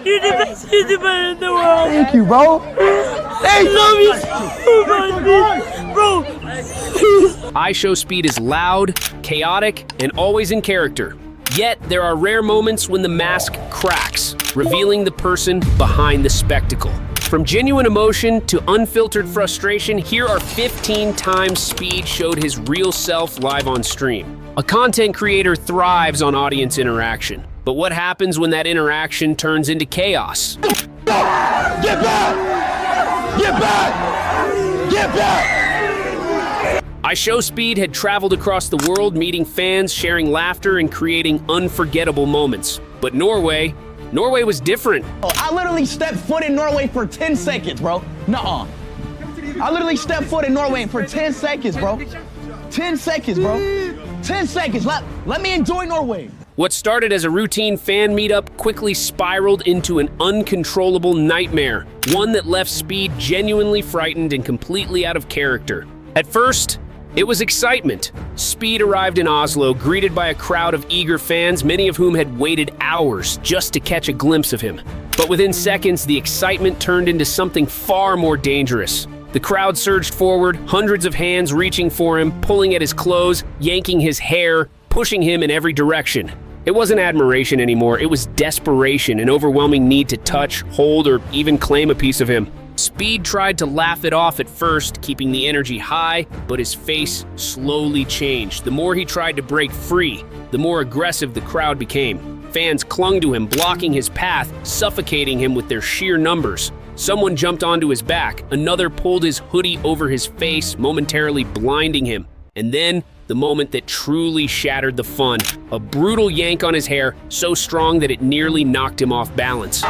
You're the best YouTuber in the world. Thank you, bro. I love you so much, bro. IShowSpeed is loud, chaotic, and always in character. Yet, there are rare moments when the mask cracks, revealing the person behind the spectacle. From genuine emotion to unfiltered frustration, here are 15 times Speed showed his real self live on stream. A content creator thrives on audience interaction. But what happens when that interaction turns into chaos? Get back! Get back! Get back! IShowSpeed had traveled across the world, meeting fans, sharing laughter, and creating unforgettable moments. But Norway was different. I literally stepped foot in Norway for 10 seconds, bro. Nuh-uh. I literally stepped foot in Norway for 10 seconds, bro. 10 seconds, bro. 10 seconds. Let me enjoy Norway. What started as a routine fan meetup quickly spiraled into an uncontrollable nightmare, one that left Speed genuinely frightened and completely out of character. At first, it was excitement. Speed arrived in Oslo, greeted by a crowd of eager fans, many of whom had waited hours just to catch a glimpse of him. But within seconds, the excitement turned into something far more dangerous. The crowd surged forward, hundreds of hands reaching for him, pulling at his clothes, yanking his hair, pushing him in every direction. It wasn't admiration anymore, it was desperation, an overwhelming need to touch, hold, or even claim a piece of him. Speed tried to laugh it off at first, keeping the energy high, but his face slowly changed. The more he tried to break free, the more aggressive the crowd became. Fans clung to him, blocking his path, suffocating him with their sheer numbers. Someone jumped onto his back, another pulled his hoodie over his face, momentarily blinding him. And then, the moment that truly shattered the fun, a brutal yank on his hair, so strong that it nearly knocked him off balance.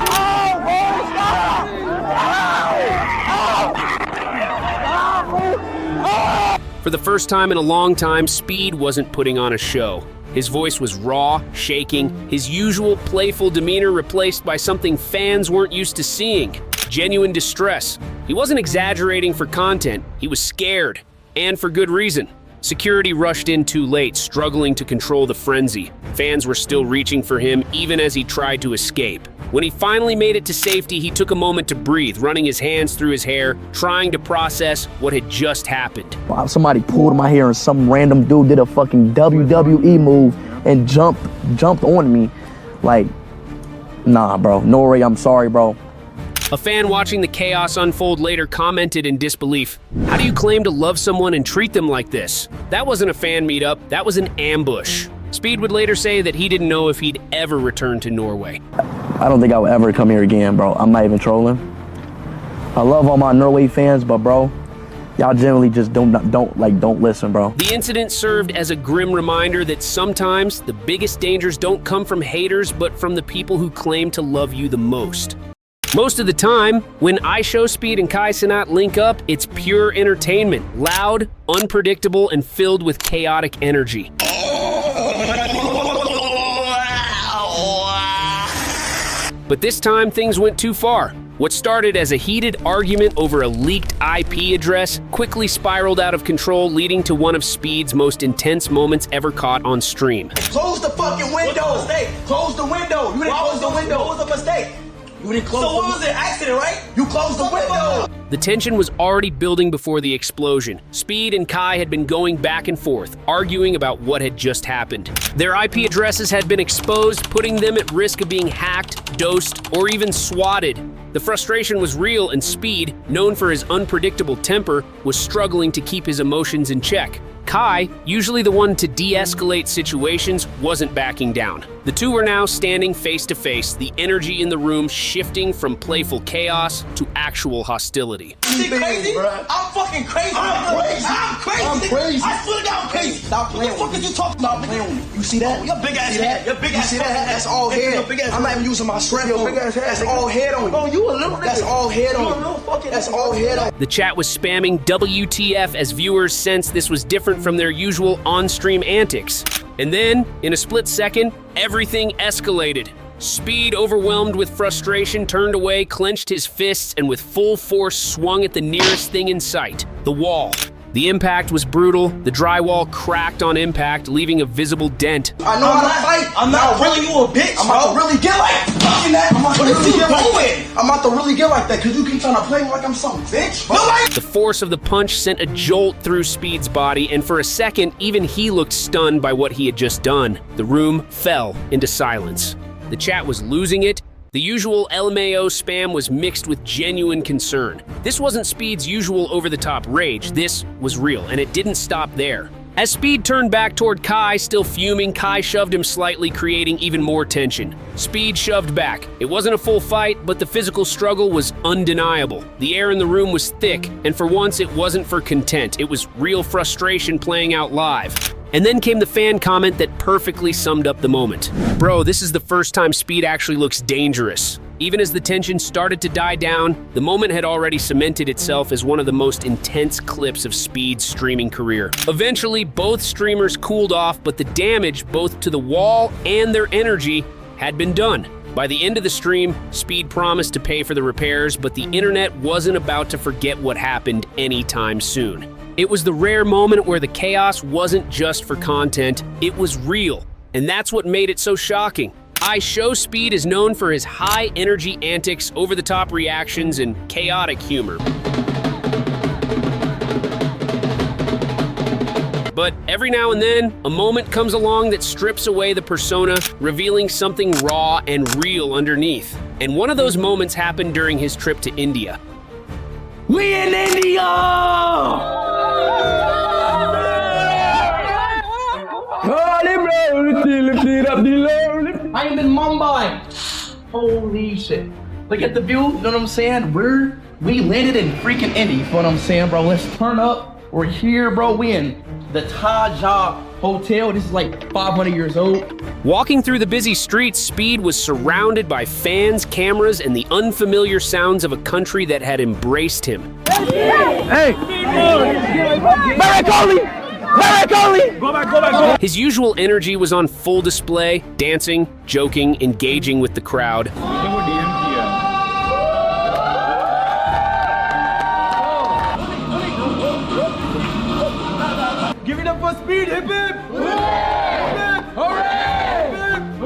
For the first time in a long time, Speed wasn't putting on a show. His voice was raw, shaking, his usual playful demeanor replaced by something fans weren't used to seeing: genuine distress. He wasn't exaggerating for content, he was scared, and for good reason. Security rushed in too late, struggling to control the frenzy. Fans were still reaching for him even as he tried to escape. When he finally made it to safety, he took a moment to breathe, running his hands through his hair, trying to process what had just happened. Somebody pulled my hair and some random dude did a fucking WWE move and jumped on me. Like, nah, bro. Norway, I'm sorry, bro. A fan watching the chaos unfold later commented in disbelief, "How do you claim to love someone and treat them like this? That wasn't a fan meetup, that was an ambush." Speed would later say that he didn't know if he'd ever return to Norway. I don't think I will ever come here again, bro. I'm not even trolling. I love all my Norway fans, but bro, y'all generally just don't listen, bro. The incident served as a grim reminder that sometimes the biggest dangers don't come from haters, but from the people who claim to love you the most. Most of the time, when IShowSpeed and Kai Cenat link up, it's pure entertainment, loud, unpredictable, and filled with chaotic energy. But this time, things went too far. What started as a heated argument over a leaked IP address quickly spiraled out of control, leading to one of Speed's most intense moments ever caught on stream. Close the fucking window. Close the window. You didn't close the window. What was the mistake? You didn't close so what was it? Accident, right? You closed the window. The tension was already building before the explosion. Speed and Kai had been going back and forth, arguing about what had just happened. Their IP addresses had been exposed, putting them at risk of being hacked, dosed, or even swatted. The frustration was real, and Speed, known for his unpredictable temper, was struggling to keep his emotions in check. Kai, usually the one to de-escalate situations, wasn't backing down. The two were now standing face to face, the energy in the room shifting from playful chaos to actual hostility. You crazy? I'm fucking crazy. I'm crazy. I'm crazy. I swear to God, I'm crazy. Stop playing with me. What the fuck are you talking about? Playing with me. You see that? Your big ass head. Your big ass head. That's all head. I'm not even using my strength. Your big ass head. That's all head on you. Oh, you a little nigga. That's all head on you. That's all head on you. The chat was spamming WTF as viewers sensed this was different from their usual on-stream antics. And then, in a split second, everything escalated. Speed, overwhelmed with frustration, turned away, clenched his fists, and with full force swung at the nearest thing in sight, the wall. The impact was brutal. The drywall cracked on impact, leaving a visible dent. I know how to fight. I'm not really you a bitch. I'm about to really get like fucking that. I'm about to really get like that. I'm about to really get like that because you keep trying to play me like I'm some bitch. The force of the punch sent a jolt through Speed's body, and for a second, even he looked stunned by what he had just done. The room fell into silence. The chat was losing it. The usual LMAO spam was mixed with genuine concern. This wasn't Speed's usual over-the-top rage. This was real, and it didn't stop there. As Speed turned back toward Kai, still fuming, Kai shoved him slightly, creating even more tension. Speed shoved back. It wasn't a full fight, but the physical struggle was undeniable. The air in the room was thick, and for once it wasn't for content. It was real frustration playing out live. And then came the fan comment that perfectly summed up the moment. Bro, this is the first time Speed actually looks dangerous. Even as the tension started to die down, the moment had already cemented itself as one of the most intense clips of Speed's streaming career. Eventually, both streamers cooled off, but the damage both to the wall and their energy had been done. By the end of the stream, Speed promised to pay for the repairs, but the internet wasn't about to forget what happened anytime soon. It was the rare moment where the chaos wasn't just for content, it was real. And that's what made it so shocking. IShowSpeed is known for his high-energy antics, over-the-top reactions, and chaotic humor. But every now and then, a moment comes along that strips away the persona, revealing something raw and real underneath. And one of those moments happened during his trip to India. We in India! I am in Mumbai. Holy shit. Look at the view, you know what I'm saying? We landed in freaking India, you know what I'm saying, bro? Let's turn up. We're here, bro. We in the Taj Hotel. This is like 500 years old. Walking through the busy streets, Speed was surrounded by fans, cameras, and the unfamiliar sounds of a country that had embraced him. Hey! Barakoli! Go back. His usual energy was on full display, dancing, joking, engaging with the crowd. Give it up for Speed, hip hip! Hooray!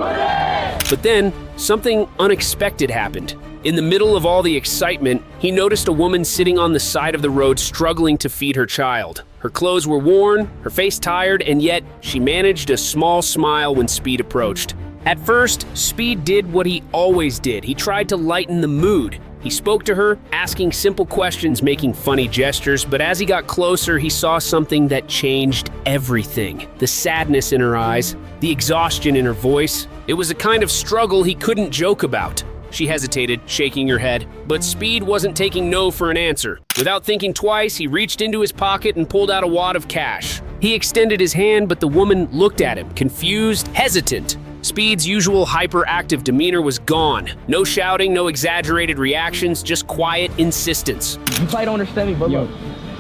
But then, something unexpected happened. In the middle of all the excitement, he noticed a woman sitting on the side of the road struggling to feed her child. Her clothes were worn, her face tired, and yet she managed a small smile when Speed approached. At first, Speed did what he always did. He tried to lighten the mood. He spoke to her, asking simple questions, making funny gestures, but as he got closer, he saw something that changed everything. The sadness in her eyes, the exhaustion in her voice. It was a kind of struggle he couldn't joke about. She hesitated, shaking her head, but Speed wasn't taking no for an answer. Without thinking twice, he reached into his pocket and pulled out a wad of cash. He extended his hand, but the woman looked at him, confused, hesitant. Speed's usual hyperactive demeanor was gone. No shouting, no exaggerated reactions, just quiet insistence. You probably don't understand me, but look,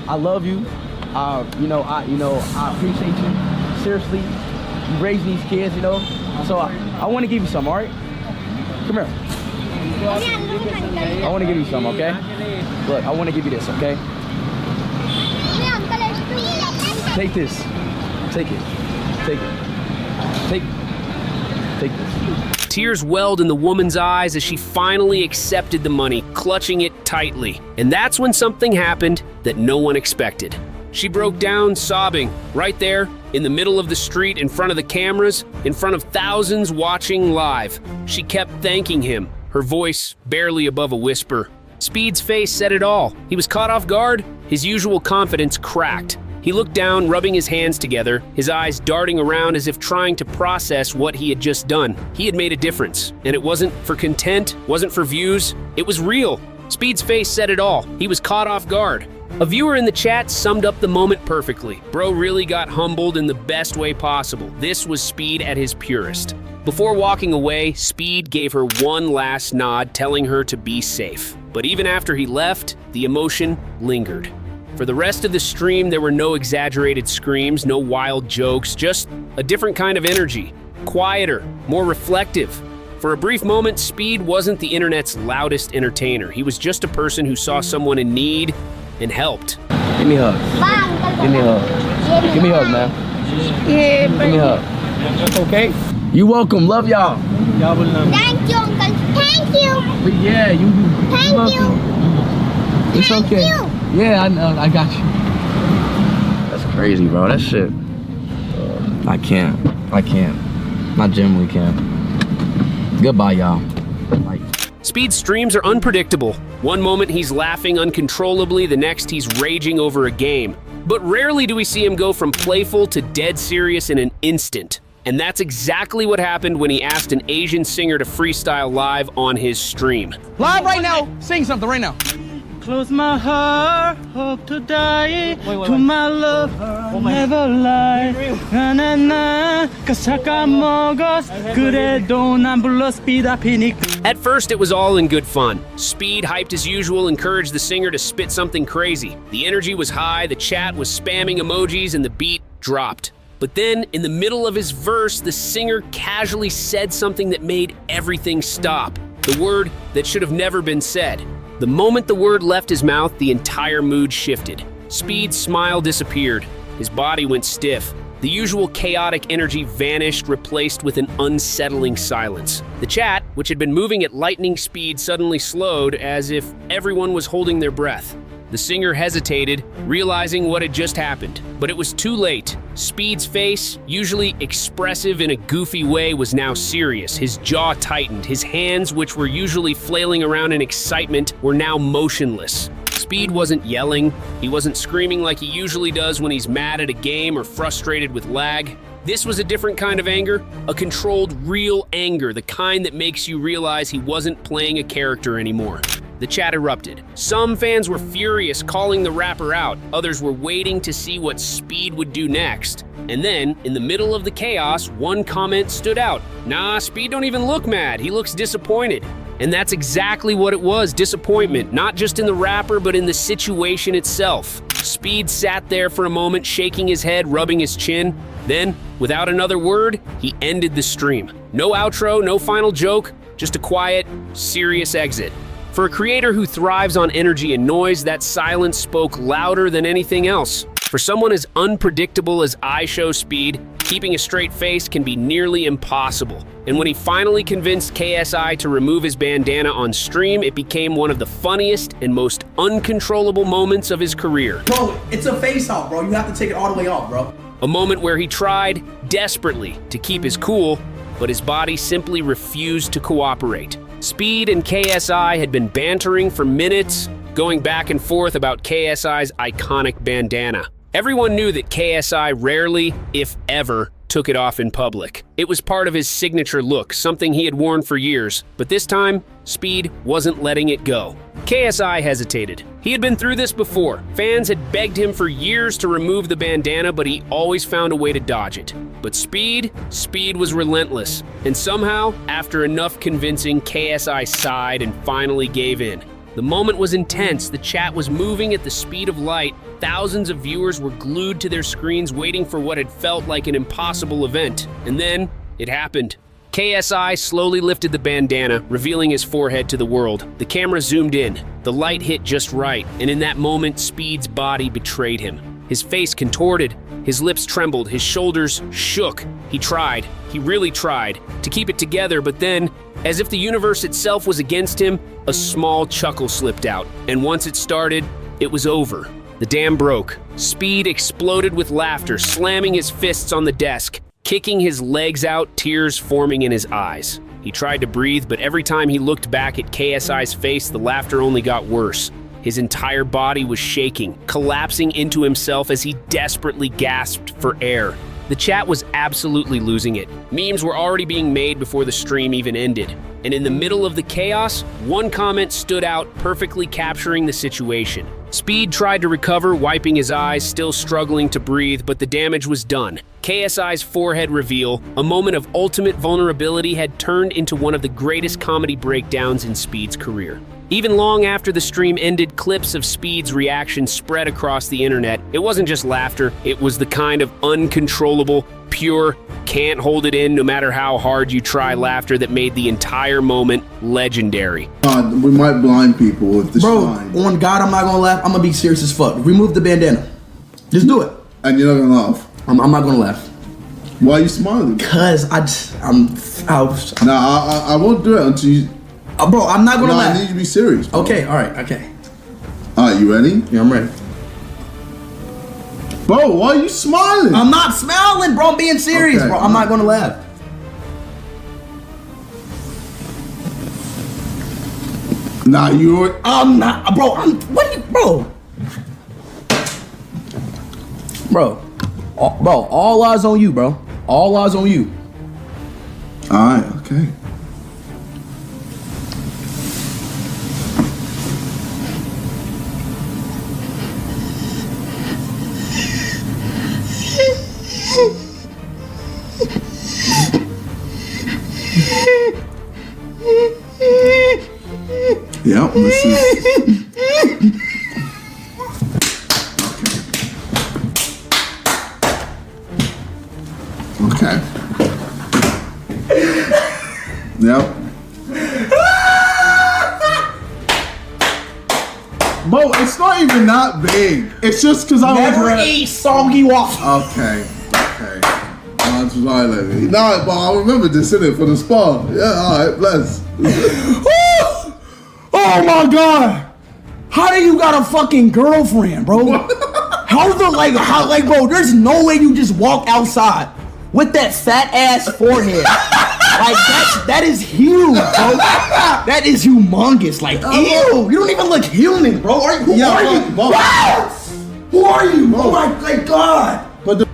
I love you. I appreciate you. Seriously, you raising these kids, you know. So I want to give you some, all right? Come here. I want to give you some, okay? Look, I want to give you this, okay? Take this. Take it. Take it. Take this. Tears welled in the woman's eyes as she finally accepted the money, clutching it tightly. And that's when something happened that no one expected. She broke down, sobbing, right there, in the middle of the street, in front of the cameras, in front of thousands watching live. She kept thanking him, her voice barely above a whisper. Speed's face said it all. He was caught off guard. His usual confidence cracked. He looked down, rubbing his hands together, his eyes darting around as if trying to process what he had just done. He had made a difference, and it wasn't for content, wasn't for views. It was real. Speed's face said it all. He was caught off guard. A viewer in the chat summed up the moment perfectly. Bro really got humbled in the best way possible. This was Speed at his purest. Before walking away, Speed gave her one last nod, telling her to be safe. But even after he left, the emotion lingered. For the rest of the stream, there were no exaggerated screams, no wild jokes, just a different kind of energy. Quieter, more reflective. For a brief moment, Speed wasn't the internet's loudest entertainer. He was just a person who saw someone in need and helped. Give me a hug. Give me a hug. Give me a hug, man. Yeah, Give me a hug. Okay? You welcome. Love y'all. Thank you, Uncle. Thank you. But yeah, you Thank you. It's Thank okay. you. Yeah, I know. I got you. That's crazy, bro. That shit. I can't. I genuinely can't. Goodbye, y'all. Like. Speed's streams are unpredictable. One moment he's laughing uncontrollably, the next he's raging over a game. But rarely do we see him go from playful to dead serious in an instant. And that's exactly what happened when he asked an Asian singer to freestyle live on his stream. Live right now. Sing something right now. Close my heart, hope to die. To my love, never lie. 나나나, 가사가 먹었어. 그래도 난 불러 speed up이니까. At first, it was all in good fun. Speed, hyped as usual, encouraged the singer to spit something crazy. The energy was high, the chat was spamming emojis, and the beat dropped. But then, in the middle of his verse, the singer casually said something that made everything stop. The word that should have never been said. The moment the word left his mouth, the entire mood shifted. Speed's smile disappeared. His body went stiff. The usual chaotic energy vanished, replaced with an unsettling silence. The chat, which had been moving at lightning speed, suddenly slowed, as if everyone was holding their breath. The singer hesitated, realizing what had just happened. But it was too late. Speed's face, usually expressive in a goofy way, was now serious. His jaw tightened. His hands, which were usually flailing around in excitement, were now motionless. Speed wasn't yelling. He wasn't screaming like he usually does when he's mad at a game or frustrated with lag. This was a different kind of anger, a controlled, real anger, the kind that makes you realize he wasn't playing a character anymore. The chat erupted. Some fans were furious, calling the rapper out. Others were waiting to see what Speed would do next. And then, in the middle of the chaos, one comment stood out. Nah, Speed don't even look mad. He looks disappointed. And that's exactly what it was, disappointment, not just in the rapper, but in the situation itself. Speed sat there for a moment, shaking his head, rubbing his chin. Then, without another word, he ended the stream. No outro, no final joke, just a quiet, serious exit. For a creator who thrives on energy and noise, that silence spoke louder than anything else. For someone as unpredictable as IShowSpeed, keeping a straight face can be nearly impossible. And when he finally convinced KSI to remove his bandana on stream, it became one of the funniest and most uncontrollable moments of his career. Bro, it's a face off, bro. You have to take it all the way off, bro. A moment where he tried, desperately, to keep his cool, but his body simply refused to cooperate. Speed and KSI had been bantering for minutes, going back and forth about KSI's iconic bandana. Everyone knew that KSI rarely, if ever, took it off in public. It was part of his signature look, something he had worn for years, but this time, Speed wasn't letting it go. KSI hesitated. He had been through this before. Fans had begged him for years to remove the bandana, but he always found a way to dodge it. But Speed was relentless. And somehow, after enough convincing, KSI sighed and finally gave in. The moment was intense. The chat was moving at the speed of light. Thousands of viewers were glued to their screens waiting for what had felt like an impossible event. And then, it happened. KSI slowly lifted the bandana, revealing his forehead to the world. The camera zoomed in. The light hit just right, and in that moment, Speed's body betrayed him. His face contorted, his lips trembled, his shoulders shook. He tried, he really tried, to keep it together, but then, as if the universe itself was against him, a small chuckle slipped out. And once it started, it was over. The dam broke. Speed exploded with laughter, slamming his fists on the desk, kicking his legs out, tears forming in his eyes. He tried to breathe, but every time he looked back at KSI's face, the laughter only got worse. His entire body was shaking, collapsing into himself as he desperately gasped for air. The chat was absolutely losing it. Memes were already being made before the stream even ended. And in the middle of the chaos, one comment stood out, perfectly capturing the situation. Speed tried to recover, wiping his eyes, still struggling to breathe, but the damage was done. KSI's forehead reveal, a moment of ultimate vulnerability, had turned into one of the greatest comedy breakdowns in Speed's career. Even long after the stream ended, clips of Speed's reaction spread across the internet. It wasn't just laughter, it was the kind of uncontrollable, pure, can't hold it in no matter how hard you try laughter that made the entire moment legendary. Nah, we might blind people with the Bro, shine. on God, I'm not gonna laugh. I'm gonna be serious as fuck. Remove the bandana. Just do it. And you're not gonna laugh. I'm not gonna laugh. Why are you smiling? Cause I won't do it until you. Bro, I'm not gonna laugh. I need you to be serious. Bro. Okay, alright, okay. Alright, you ready? Yeah, I'm ready. Bro, why are you smiling? I'm not smiling, bro. I'm being serious, Okay, bro. I'm not gonna laugh. Nah, you're. I'm not, bro. Bro, all eyes on you, bro. All eyes on you. Alright, okay. Yep, this is. Okay. Yep. Bro, it's not even that big. It's just because I Never eat soggy waffle. Okay. That's violent. No, but I remember this in it for the spa. Yeah, alright, bless. Oh my god! How do you got a fucking girlfriend, bro? Bro, there's no way you just walk outside with that fat ass forehead. Like, that is huge, bro. That is humongous. Like, ew. You don't even look human, bro. Who are you? Who are you? Oh my god.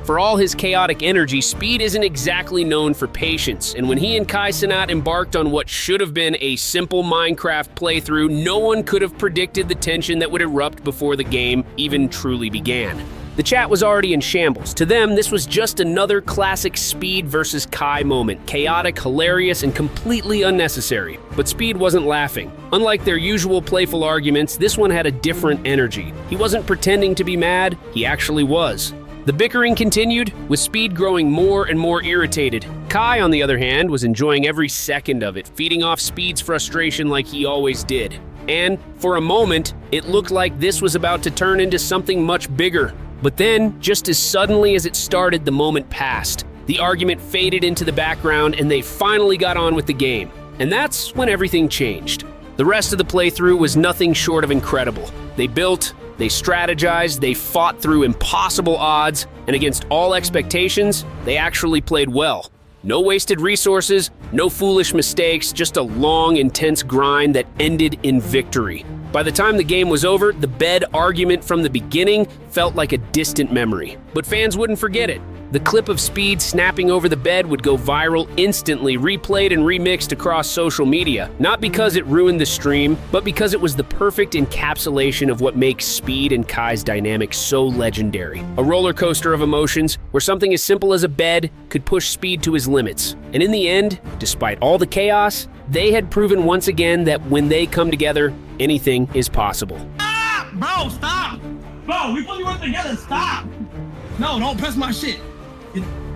For all his chaotic energy, Speed isn't exactly known for patience, and when he and Kai Cenat embarked on what should have been a simple Minecraft playthrough, no one could have predicted the tension that would erupt before the game even truly began. The chat was already in shambles. To them, this was just another classic Speed versus Kai moment. Chaotic, hilarious, and completely unnecessary. But Speed wasn't laughing. Unlike their usual playful arguments, this one had a different energy. He wasn't pretending to be mad, he actually was. The bickering continued, with Speed growing more and more irritated. Kai, on the other hand, was enjoying every second of it, feeding off Speed's frustration like he always did. And, for a moment, it looked like this was about to turn into something much bigger. But then, just as suddenly as it started, the moment passed. The argument faded into the background, and they finally got on with the game. And that's when everything changed. The rest of the playthrough was nothing short of incredible. They built, they strategized, they fought through impossible odds, and against all expectations, they actually played well. No wasted resources, no foolish mistakes, just a long, intense grind that ended in victory. By the time the game was over, the bed argument from the beginning felt like a distant memory. But fans wouldn't forget it. The clip of Speed snapping over the bed would go viral instantly, replayed and remixed across social media. Not because it ruined the stream, but because it was the perfect encapsulation of what makes Speed and Kai's dynamic so legendary. A roller coaster of emotions, where something as simple as a bed could push Speed to his limits. And in the end, despite all the chaos, they had proven once again that when they come together, anything is possible. Stop! Bro, stop! Bro, we fully work together, stop! No, don't press my shit.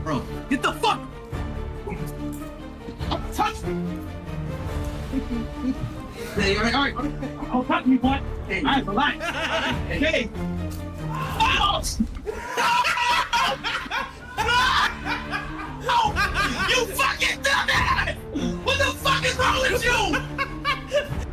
Bro, get the fuck! Don't touch me! Hey, all right. Don't touch me, boy. Hey, all right, relax. Hey. Ouch! No! You fucking dumbass! What the fuck is wrong with you?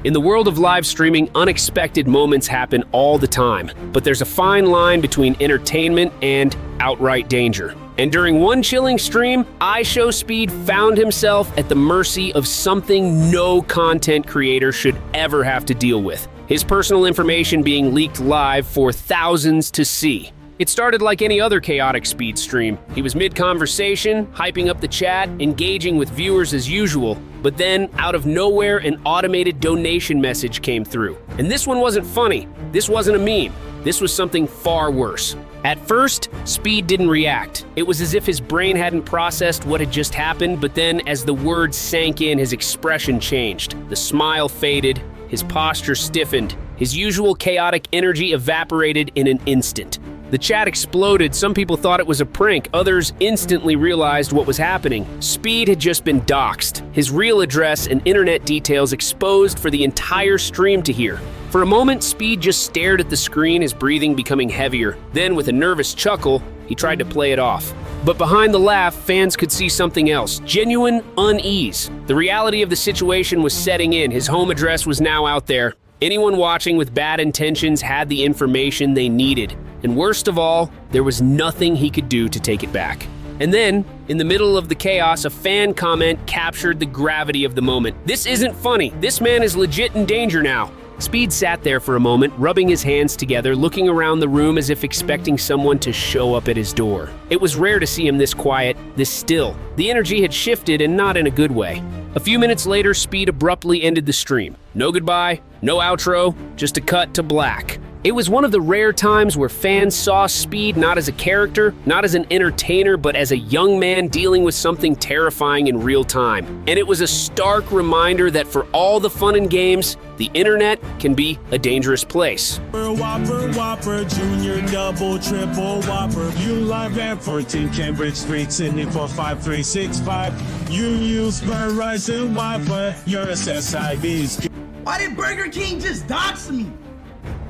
In the world of live streaming, unexpected moments happen all the time, but there's a fine line between entertainment and outright danger. And during one chilling stream, IShowSpeed found himself at the mercy of something no content creator should ever have to deal with. His personal information being leaked live for thousands to see. It started like any other chaotic Speed stream. He was mid-conversation, hyping up the chat, engaging with viewers as usual, but then, out of nowhere, an automated donation message came through. And this one wasn't funny. This wasn't a meme. This was something far worse. At first, Speed didn't react. It was as if his brain hadn't processed what had just happened, but then as the words sank in, his expression changed. The smile faded, his posture stiffened, his usual chaotic energy evaporated in an instant. The The chat exploded. Some people thought it was a prank. Others instantly realized what was happening. Speed had just been doxxed. His real address and internet details exposed for the entire stream to hear. For a moment, Speed just stared at the screen, his breathing becoming heavier. Then, with a nervous chuckle, he tried to play it off. But behind the laugh, fans could see something else. Genuine unease. The reality of the situation was setting in. His home address was now out there. Anyone watching with bad intentions had the information they needed. And worst of all, there was nothing he could do to take it back. And then, in the middle of the chaos, a fan comment captured the gravity of the moment. "This isn't funny. This man is legit in danger now." Speed sat there for a moment, rubbing his hands together, looking around the room as if expecting someone to show up at his door. It was rare to see him this quiet, this still. The energy had shifted, and not in a good way. A few minutes later, Speed abruptly ended the stream. No goodbye, no outro, just a cut to black. It was one of the rare times where fans saw Speed not as a character, not as an entertainer, but as a young man dealing with something terrifying in real time. And it was a stark reminder that for all the fun and games, the internet can be a dangerous place. Whopper, Whopper, Junior, Double, Triple, Whopper. You live at 14 Cambridge Street, Sydney 45365. You use Verizon Wi-Fi, your SSIDs. Why did Burger King just dox me?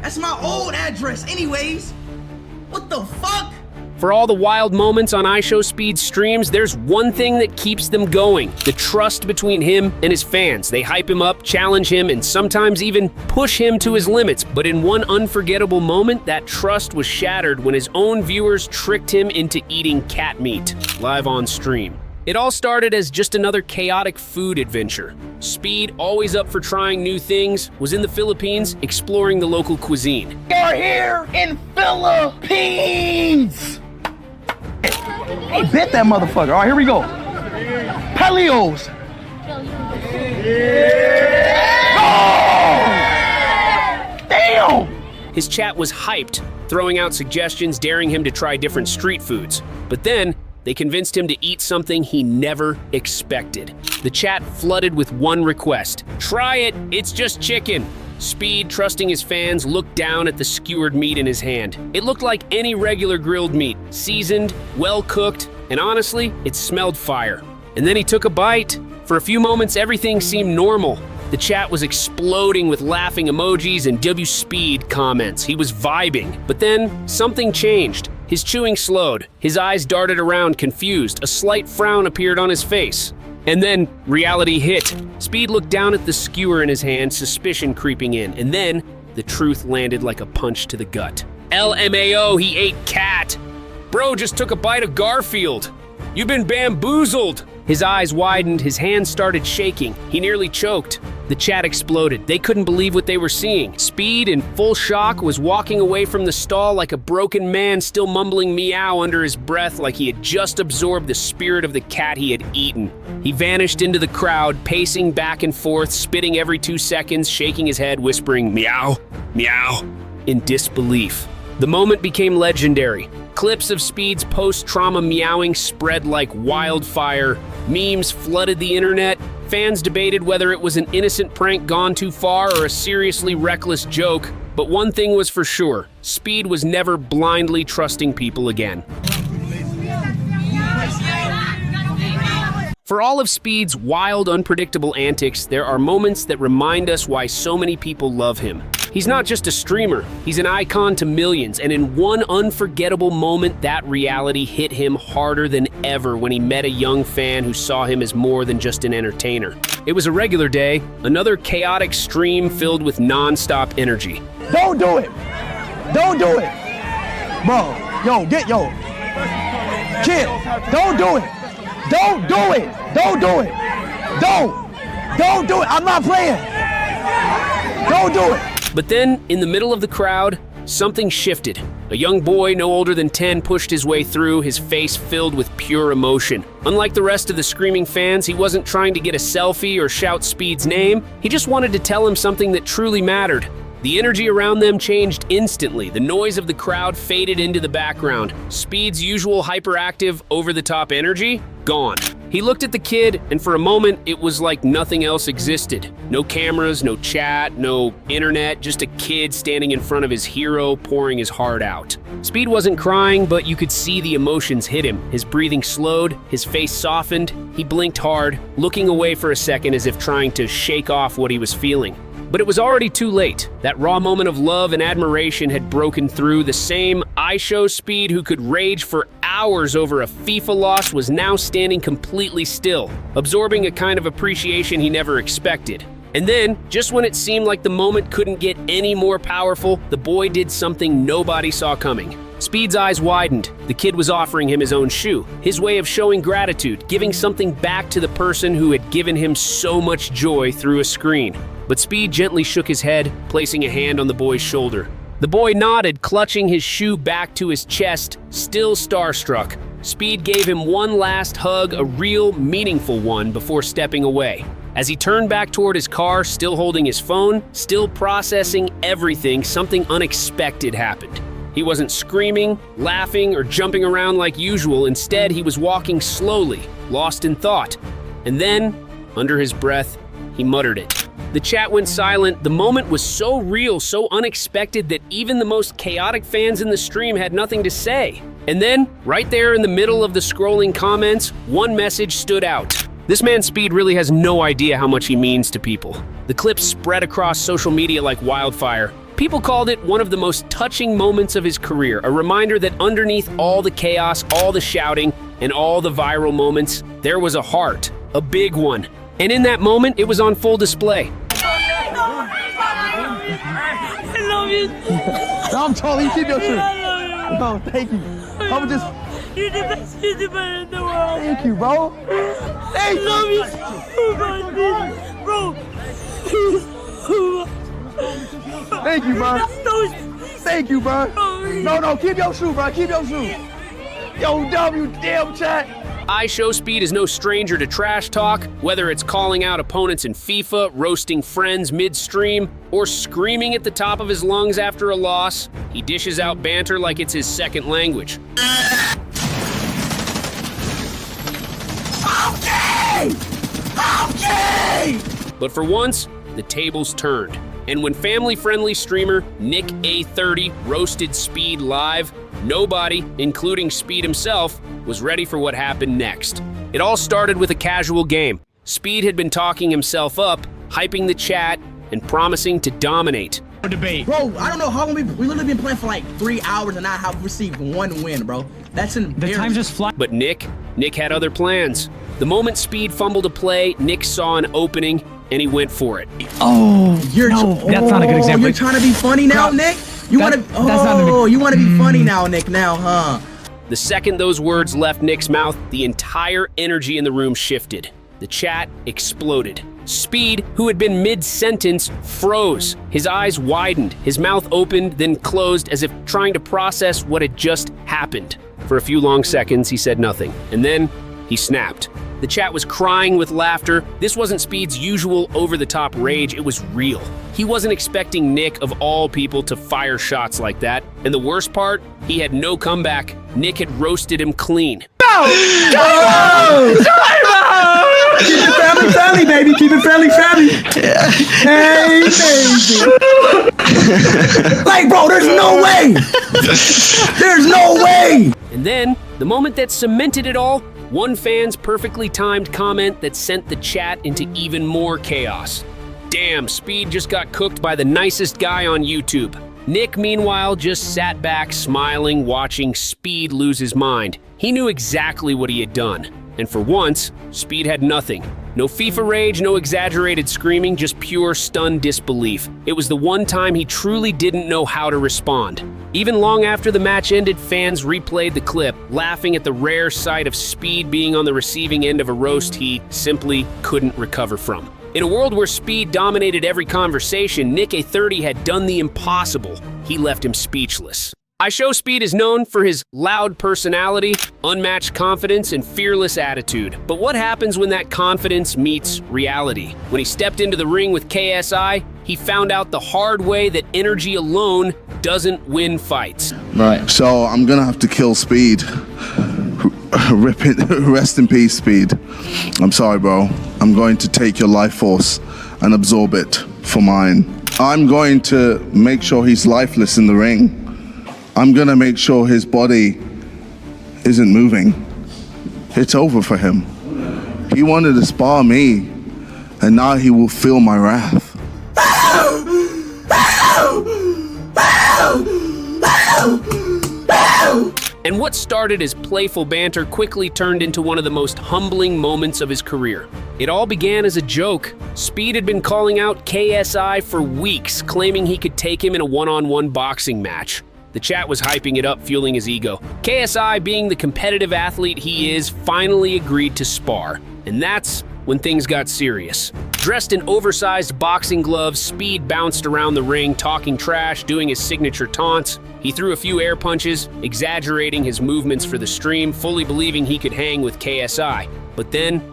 That's my old address anyways. What the fuck? For all the wild moments on IShowSpeed streams, there's one thing that keeps them going: the trust between him and his fans. They hype him up, challenge him, and sometimes even push him to his limits. But in one unforgettable moment, that trust was shattered when his own viewers tricked him into eating cat meat live on stream. It all started as just another chaotic food adventure. Speed, always up for trying new things, was in the Philippines exploring the local cuisine. You're here in Philippines! Hey, bet that motherfucker. All right, here we go. Palios. Oh! Damn! His chat was hyped, throwing out suggestions, daring him to try different street foods. But then, they convinced him to eat something he never expected. The chat flooded with one request: try it, it's just chicken. Speed, trusting his fans, looked down at the skewered meat in his hand. It looked like any regular grilled meat, seasoned, well-cooked, and honestly, it smelled fire. And then he took a bite. For a few moments, everything seemed normal. The chat was exploding with laughing emojis and WSpeed comments. He was vibing. But then, something changed. His chewing slowed. His eyes darted around, confused. A slight frown appeared on his face. And then, reality hit. Speed looked down at the skewer in his hand, suspicion creeping in. And then, the truth landed like a punch to the gut. LMAO, he ate cat. Bro just took a bite of Garfield. You've been bamboozled. His eyes widened, his hands started shaking. He nearly choked. The chat exploded. They couldn't believe what they were seeing. Speed, in full shock, was walking away from the stall like a broken man, still mumbling meow under his breath like he had just absorbed the spirit of the cat he had eaten. He vanished into the crowd, pacing back and forth, spitting every 2 seconds, shaking his head, whispering meow, meow, in disbelief. The moment became legendary. Clips of Speed's post-trauma meowing spread like wildfire. Memes flooded the internet. Fans debated whether it was an innocent prank gone too far or a seriously reckless joke. But one thing was for sure: Speed was never blindly trusting people again. For all of Speed's wild, unpredictable antics, there are moments that remind us why so many people love him. He's not just a streamer, he's an icon to millions, and in one unforgettable moment, that reality hit him harder than ever when he met a young fan who saw him as more than just an entertainer. It was a regular day, another chaotic stream filled with non-stop energy. Don't do it! Don't do it! Bro, yo, kid, don't do it! Don't do it! Don't do it! Don't do it! I'm not playing! Don't do it! But then, in the middle of the crowd, something shifted. A young boy no older than 10 pushed his way through, his face filled with pure emotion. Unlike the rest of the screaming fans, he wasn't trying to get a selfie or shout Speed's name. He just wanted to tell him something that truly mattered. The energy around them changed instantly. The noise of the crowd faded into the background. Speed's usual hyperactive, over-the-top energy, gone. He looked at the kid, and for a moment, it was like nothing else existed. No cameras, no chat, no internet, just a kid standing in front of his hero, pouring his heart out. Speed wasn't crying, but you could see the emotions hit him. His breathing slowed, his face softened, he blinked hard, looking away for a second as if trying to shake off what he was feeling. But it was already too late. That raw moment of love and admiration had broken through. The same IShowSpeed who could rage for hours over a FIFA loss was now standing completely still, absorbing a kind of appreciation he never expected. And then, just when it seemed like the moment couldn't get any more powerful, the boy did something nobody saw coming. Speed's eyes widened. The kid was offering him his own shoe, his way of showing gratitude, giving something back to the person who had given him so much joy through a screen. But Speed gently shook his head, placing a hand on the boy's shoulder. The boy nodded, clutching his shoe back to his chest, still starstruck. Speed gave him one last hug, a real, meaningful one, before stepping away. As he turned back toward his car, still holding his phone, still processing everything, something unexpected happened. He wasn't screaming, laughing, or jumping around like usual. Instead, he was walking slowly, lost in thought. And then, under his breath, he muttered it. The chat went silent. The moment was so real, so unexpected that even the most chaotic fans in the stream had nothing to say. And then, right there in the middle of the scrolling comments, one message stood out. This man Speed really has no idea how much he means to people. The clip spread across social media like wildfire. People called it one of the most touching moments of his career, a reminder that underneath all the chaos, all the shouting, and all the viral moments, there was a heart, a big one. And in that moment, it was on full display. I love you. No, I'm totally keep your shirt. No, thank you. I'm just. You're the best YouTuber in the world. Thank you, bro. Thank you. I love you so much, bro. Thank you, bro. Thank you, bro. No, keep your shoe, bro. Keep your shoe. Yo, W, damn chat. IShowSpeed is no stranger to trash talk, whether it's calling out opponents in FIFA, roasting friends mid-stream, or screaming at the top of his lungs after a loss. He dishes out banter like it's his second language. Okay! But for once, the tables turned. And when family-friendly streamer Nick A30 roasted Speed live, nobody, including Speed himself, was ready for what happened next. It all started with a casual game. Speed had been talking himself up, hyping the chat, and promising to dominate. Debate. Bro, I don't know how long we literally been playing for like 3 hours and I have received one win, bro. That's embarrassing. The time just flies. But Nick had other plans. The moment Speed fumbled a play, Nick saw an opening, and he went for it. Oh, that's not a good example. You're trying to be funny now, Nick? You want to be funny now, Nick, huh? The second those words left Nick's mouth, the entire energy in the room shifted. The chat exploded. Speed, who had been mid-sentence, froze. His eyes widened, his mouth opened, then closed as if trying to process what had just happened. For a few long seconds, he said nothing, and then he snapped. The chat was crying with laughter. This wasn't Speed's usual over-the-top rage, it was real. He wasn't expecting Nick, of all people, to fire shots like that. And the worst part, he had no comeback. Nick had roasted him clean. Keep it family, baby. Keep it family. Hey, baby. Like, bro, there's no way. There's no way. And then, the moment that cemented it all, one fan's perfectly timed comment that sent the chat into even more chaos. Damn, Speed just got cooked by the nicest guy on YouTube. Nick, meanwhile, just sat back smiling, watching Speed lose his mind. He knew exactly what he had done. And for once, Speed had nothing. No FIFA rage, no exaggerated screaming, just pure stunned disbelief. It was the one time he truly didn't know how to respond. Even long after the match ended, fans replayed the clip, laughing at the rare sight of Speed being on the receiving end of a roast he simply couldn't recover from. In a world where Speed dominated every conversation, Nick A30 had done the impossible. He left him speechless. IShowSpeed is known for his loud personality, unmatched confidence, and fearless attitude. But what happens when that confidence meets reality? When he stepped into the ring with KSI, he found out the hard way that energy alone doesn't win fights. Right. So I'm gonna have to kill Speed. Rest in peace, Speed. I'm sorry, bro. I'm going to take your life force and absorb it for mine. I'm going to make sure he's lifeless in the ring. I'm gonna make sure his body isn't moving. It's over for him. He wanted to spar me, and now he will feel my wrath. And what started as playful banter quickly turned into one of the most humbling moments of his career. It all began as a joke. Speed had been calling out KSI for weeks, claiming he could take him in a one-on-one boxing match. The chat was hyping it up, fueling his ego. KSI, being the competitive athlete he is, finally agreed to spar. And that's when things got serious. Dressed in oversized boxing gloves, Speed bounced around the ring, talking trash, doing his signature taunts. He threw a few air punches, exaggerating his movements for the stream, fully believing he could hang with KSI. But then,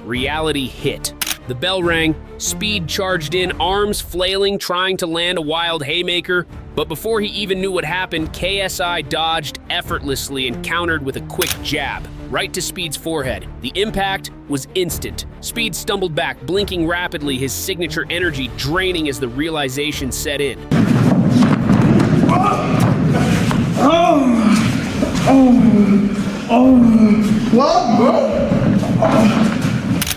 reality hit. The bell rang, Speed charged in, arms flailing, trying to land a wild haymaker. But before he even knew what happened, KSI dodged effortlessly and countered with a quick jab, right to Speed's forehead. The impact was instant. Speed stumbled back, blinking rapidly, his signature energy draining as the realization set in. What, bro?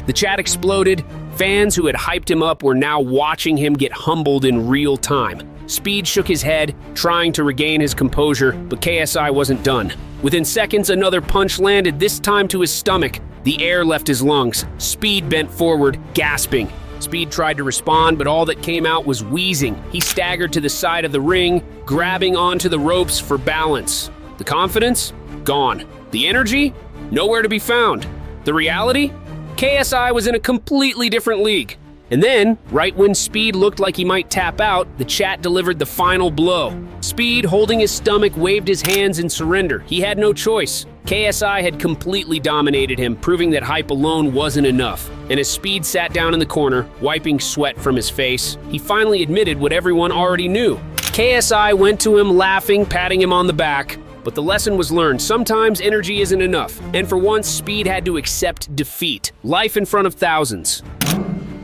The chat exploded. Fans who had hyped him up were now watching him get humbled in real time. Speed shook his head, trying to regain his composure, but KSI wasn't done. Within seconds, another punch landed, this time to his stomach. The air left his lungs. Speed bent forward, gasping. Speed tried to respond, but all that came out was wheezing. He staggered to the side of the ring, grabbing onto the ropes for balance. The confidence? Gone. The energy? Nowhere to be found. The reality? KSI was in a completely different league. And then, right when Speed looked like he might tap out, the chat delivered the final blow. Speed, holding his stomach, waved his hands in surrender. He had no choice. KSI had completely dominated him, proving that hype alone wasn't enough. And as Speed sat down in the corner, wiping sweat from his face, he finally admitted what everyone already knew. KSI went to him laughing, patting him on the back. But the lesson was learned. Sometimes energy isn't enough. And for once, Speed had to accept defeat. Life in front of thousands.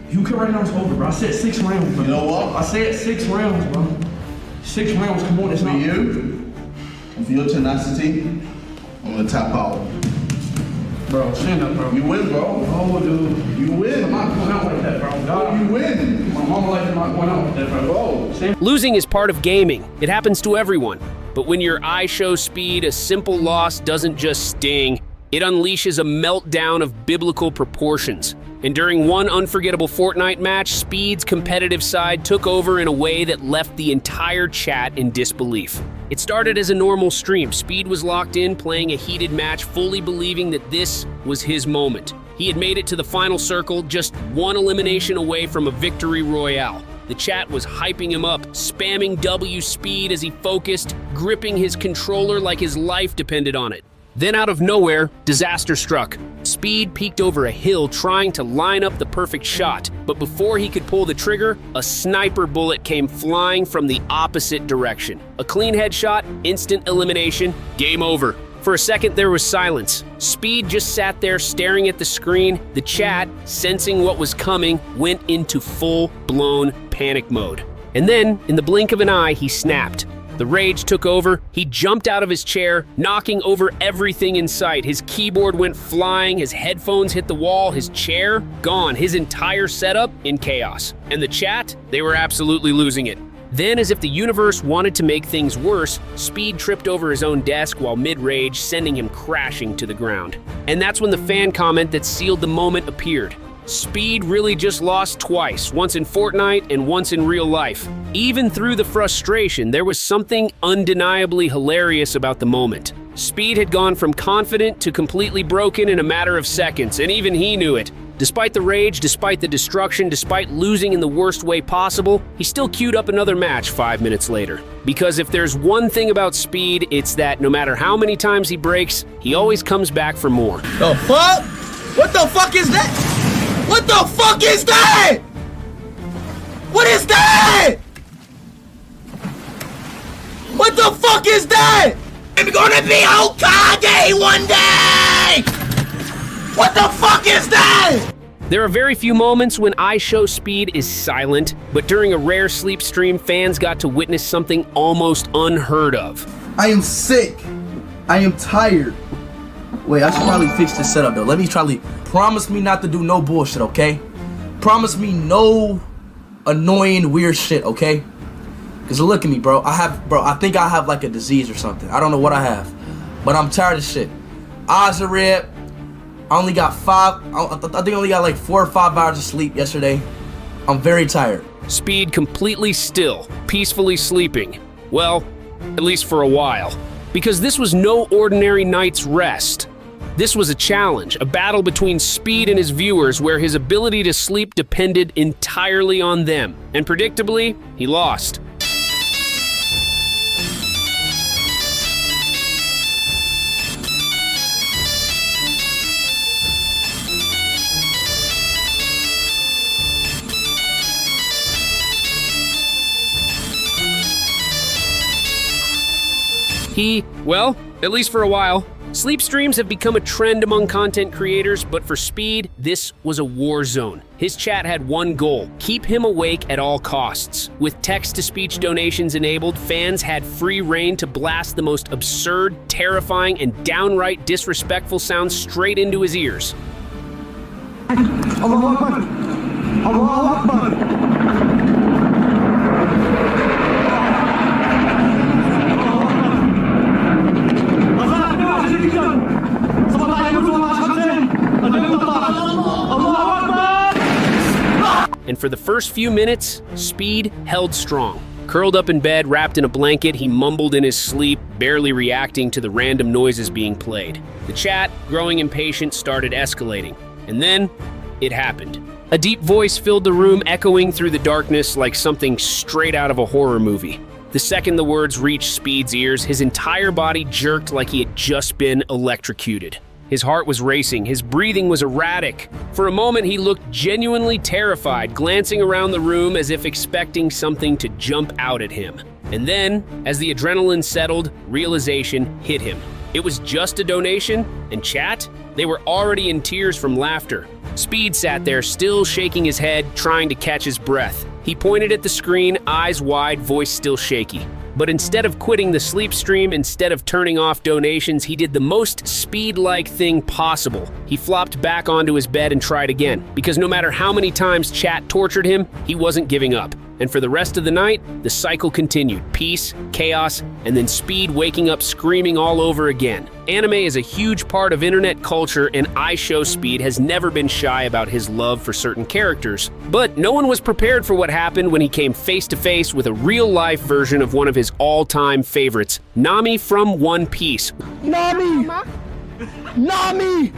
You can right now, it's over, bro. I said 6 rounds, bro. You know what? I said 6 rounds, bro. 6 rounds, come on, it's not. For you, and for your tenacity, I'm gonna tap out. Bro, stand up, bro. You win, bro. Oh, dude. You win. I'm not going out like that, bro. God, You win. my mama like I'm not going out like that, bro. Stand. Losing is part of gaming. It happens to everyone. But when you're IShowSpeed, a simple loss doesn't just sting. It unleashes a meltdown of biblical proportions. And during one unforgettable Fortnite match, Speed's competitive side took over in a way that left the entire chat in disbelief. It started as a normal stream. Speed was locked in, playing a heated match, fully believing that this was his moment. He had made it to the final circle, just one elimination away from a victory royale. The chat was hyping him up, spamming W Speed as he focused, gripping his controller like his life depended on it. Then out of nowhere, disaster struck. Speed peeked over a hill trying to line up the perfect shot, but before he could pull the trigger, a sniper bullet came flying from the opposite direction. A clean headshot, instant elimination, game over. For a second, there was silence. Speed just sat there staring at the screen. The chat, sensing what was coming, went into full-blown panic mode. And then, in the blink of an eye, he snapped. The rage took over. He jumped out of his chair, knocking over everything in sight. His keyboard went flying, his headphones hit the wall, his chair gone, his entire setup in chaos. And the chat, they were absolutely losing it. Then, as if the universe wanted to make things worse, Speed tripped over his own desk while mid-rage, sending him crashing to the ground. And that's when the fan comment that sealed the moment appeared. Speed really just lost twice, once in Fortnite and once in real life. Even through the frustration, there was something undeniably hilarious about the moment. Speed had gone from confident to completely broken in a matter of seconds, and even he knew it. Despite the rage, despite the destruction, despite losing in the worst way possible, he still queued up another match 5 minutes later. Because if there's one thing about Speed, it's that no matter how many times he breaks, he always comes back for more. The fuck? What the fuck is that? What the fuck is that? What is that? What the fuck is that? I'm gonna be Hokage one day! What the fuck is that? There are very few moments when IShowSpeed is silent, but during a rare sleep stream, fans got to witness something almost unheard of. I am sick. I am tired. Wait, I should probably fix this setup though. Let me try to promise me not to do no bullshit, okay? Promise me no annoying weird shit, okay? Cause look at me, bro. I think I have like a disease or something. I don't know what I have, but I'm tired of shit. Eyes are red. I only got I think I only got like 4 or 5 hours of sleep yesterday. I'm very tired. Speed completely still, peacefully sleeping. Well, at least for a while. Because this was no ordinary night's rest. This was a challenge, a battle between Speed and his viewers where his ability to sleep depended entirely on them. And predictably, he lost. Well, at least for a while. Sleep streams have become a trend among content creators, but for Speed, this was a war zone. His chat had one goal: keep him awake at all costs. With text-to-speech donations enabled, fans had free reign to blast the most absurd, terrifying, and downright disrespectful sounds straight into his ears. Allahu Akbar. Allahu Akbar. And for the first few minutes, Speed held strong. Curled up in bed, wrapped in a blanket, he mumbled in his sleep, barely reacting to the random noises being played. The chat, growing impatient, started escalating. And then, it happened. A deep voice filled the room, echoing through the darkness like something straight out of a horror movie. The second the words reached Speed's ears, his entire body jerked like he had just been electrocuted. His heart was racing, his breathing was erratic. For a moment, he looked genuinely terrified, glancing around the room as if expecting something to jump out at him. And then, as the adrenaline settled, realization hit him. It was just a donation, and chat? They were already in tears from laughter. Speed sat there, still shaking his head, trying to catch his breath. He pointed at the screen, eyes wide, voice still shaky. But instead of quitting the sleep stream, instead of turning off donations, he did the most Speed-like thing possible. He flopped back onto his bed and tried again, because no matter how many times chat tortured him, he wasn't giving up. And for the rest of the night, the cycle continued. Peace, chaos, and then Speed waking up screaming all over again. Anime is a huge part of internet culture, and IShowSpeed has never been shy about his love for certain characters. But no one was prepared for what happened when he came face to face with a real-life version of one of his all-time favorites, Nami from One Piece. Nami! Nami!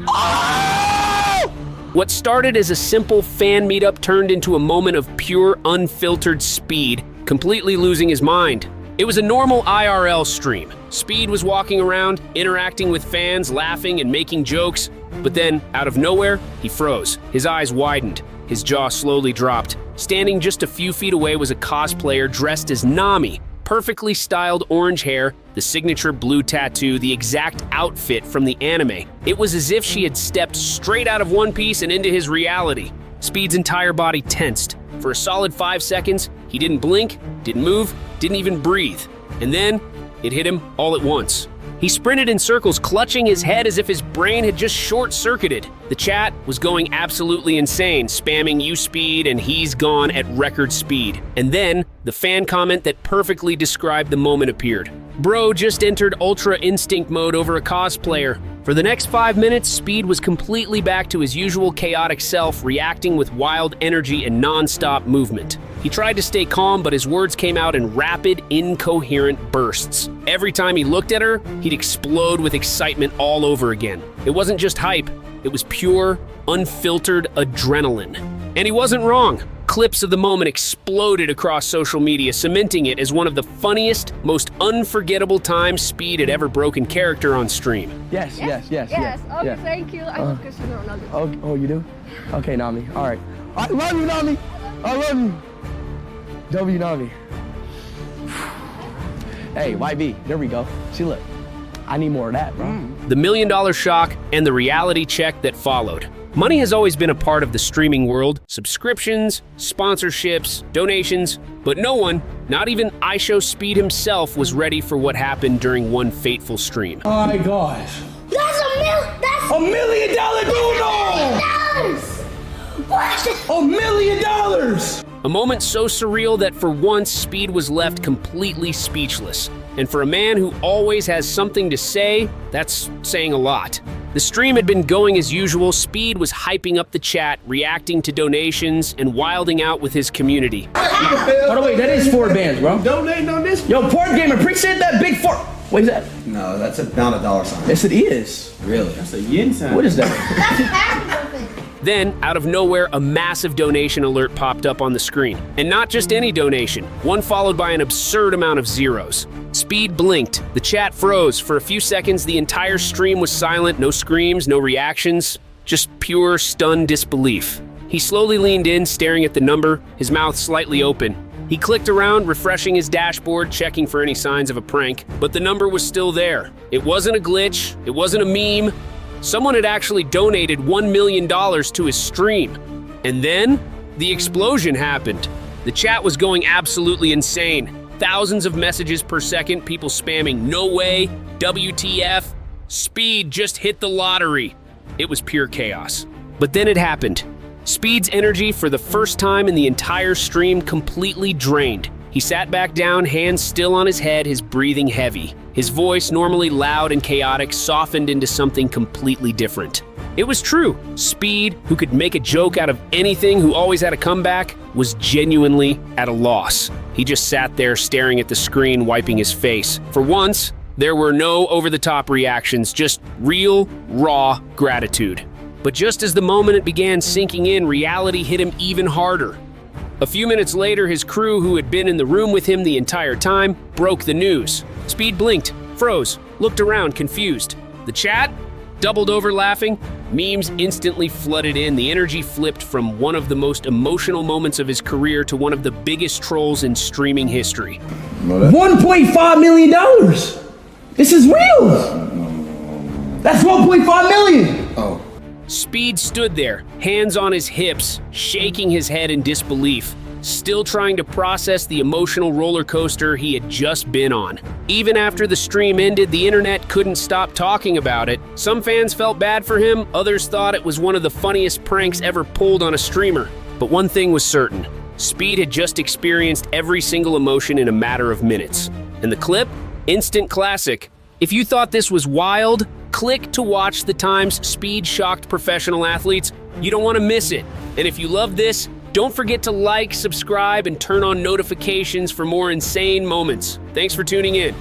Oh! What started as a simple fan meetup turned into a moment of pure, unfiltered Speed, completely losing his mind. It was a normal IRL stream. Speed was walking around, interacting with fans, laughing and making jokes. But then, out of nowhere, he froze. His eyes widened. His jaw slowly dropped. Standing just a few feet away was a cosplayer dressed as Nami. Perfectly styled orange hair, the signature blue tattoo, the exact outfit from the anime. It was as if she had stepped straight out of One Piece and into his reality. Speed's entire body tensed. For a solid 5 seconds, he didn't blink, didn't move, didn't even breathe. And then, it hit him all at once. He sprinted in circles, clutching his head as if his brain had just short-circuited. The chat was going absolutely insane, spamming IShowSpeed and he's gone at record speed. And then, the fan comment that perfectly described the moment appeared. Bro just entered Ultra Instinct mode over a cosplayer. For the next 5 minutes, Speed was completely back to his usual chaotic self, reacting with wild energy and non-stop movement. He tried to stay calm, but his words came out in rapid, incoherent bursts. Every time he looked at her, he'd explode with excitement all over again. It wasn't just hype, it was pure, unfiltered adrenaline. And he wasn't wrong. Clips of the moment exploded across social media, cementing it as one of the funniest, most unforgettable times Speed had ever broken character on stream. Yes. Okay, thank you. I love Cristiano Ronaldo. Oh, you do? Okay, Nami. All right. I love you, Nami. I love you. W Nami. Hey, YB. There we go. See, look. I need more of that, bro. The $1 million shock, and the reality check that followed. Money has always been a part of the streaming world. Subscriptions, sponsorships, donations. But no one, not even IShowSpeed himself, was ready for what happened during one fateful stream. Oh my gosh. That's $1 million doodle! What? $1 million! A moment so surreal that for once, Speed was left completely speechless. And for a man who always has something to say, that's saying a lot. The stream had been going as usual. Speed was hyping up the chat, reacting to donations, and wilding out with his community. By the way, that is 4 bands, bro. Donating on this? Yo, Port Gamer, appreciate that big 4. What is that? No, that's not a dollar sign. Yes, it is. Really? That's a yen sign. What is that? That's half of it. Then, out of nowhere, a massive donation alert popped up on the screen. And not just any donation, one followed by an absurd amount of zeros. Speed blinked, the chat froze. For a few seconds, the entire stream was silent, no screams, no reactions, just pure stunned disbelief. He slowly leaned in, staring at the number, his mouth slightly open. He clicked around, refreshing his dashboard, checking for any signs of a prank, but the number was still there. It wasn't a glitch, it wasn't a meme. Someone had actually donated $1 million to his stream. And then, the explosion happened. The chat was going absolutely insane. Thousands of messages per second, people spamming "no way," "WTF," "Speed just hit the lottery." It was pure chaos. But then it happened. Speed's energy for the first time in the entire stream completely drained. He sat back down, hands still on his head, his breathing heavy. His voice, normally loud and chaotic, softened into something completely different. It was true. Speed, who could make a joke out of anything, who always had a comeback, was genuinely at a loss. He just sat there staring at the screen, wiping his face. For once, there were no over-the-top reactions, just real, raw gratitude. But just as the moment it began sinking in, reality hit him even harder. A few minutes later, his crew, who had been in the room with him the entire time, broke the news. Speed blinked, froze, looked around, confused. The chat doubled over laughing. Memes instantly flooded in. The energy flipped from one of the most emotional moments of his career to one of the biggest trolls in streaming history. $1.5 million! This is real! That's 1.5 million! Oh. Speed stood there, hands on his hips, shaking his head in disbelief, still trying to process the emotional roller coaster he had just been on. Even after the stream ended, the internet couldn't stop talking about it. Some fans felt bad for him, others thought it was one of the funniest pranks ever pulled on a streamer. But one thing was certain, Speed had just experienced every single emotion in a matter of minutes. And the clip? Instant classic. If you thought this was wild, click to watch the times Speed shocked professional athletes. You don't want to miss it. And if you love this, don't forget to like, subscribe, and turn on notifications for more insane moments. Thanks for tuning in.